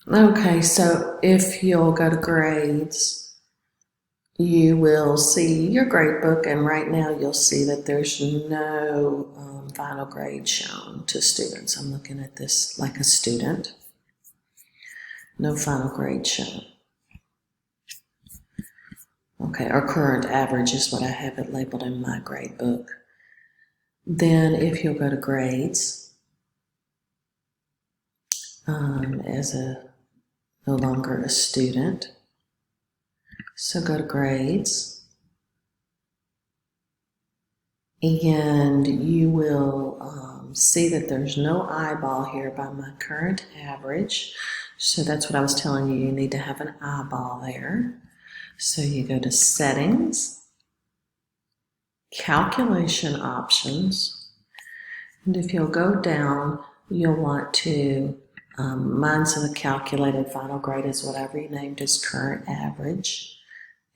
Okay, so if you'll go to grades, you will see your grade book, and right now you'll see that there's no final grade shown to students. I'm looking at this like a student. No final grade shown. Okay, or current average is what I have it labeled in my grade book. Then if you'll go to grades, as no longer a student, so go to grades, and you will see that there's no eyeball here by my current average. So that's what I was telling you, you need to have an eyeball there. So you go to settings, calculation options, and if you'll go down, you'll want to, mine's the calculated final grade is what I've renamed as current average,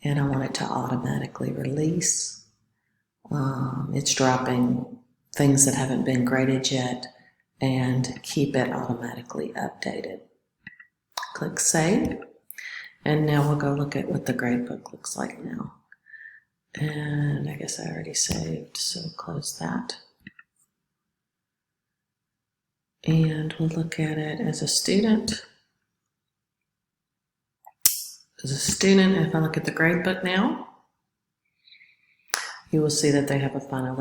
and I want it to automatically release. It's dropping things that haven't been graded yet and keep it automatically updated. Click Save, and now we'll go look at what the gradebook looks like now. And I guess I already saved, so close that. And we'll look at it as a student. As a student, if I look at the gradebook now, you will see that they have a final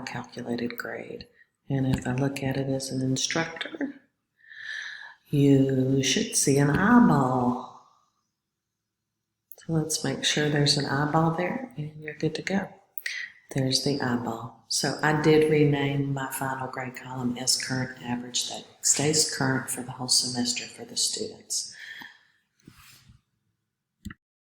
calculated grade. And if I look at it as an instructor, you should see an eyeball. So let's make sure there's an eyeball there, and you're good to go. There's the eyeball. So I did rename my final grade column as current average. That stays current for the whole semester for the students.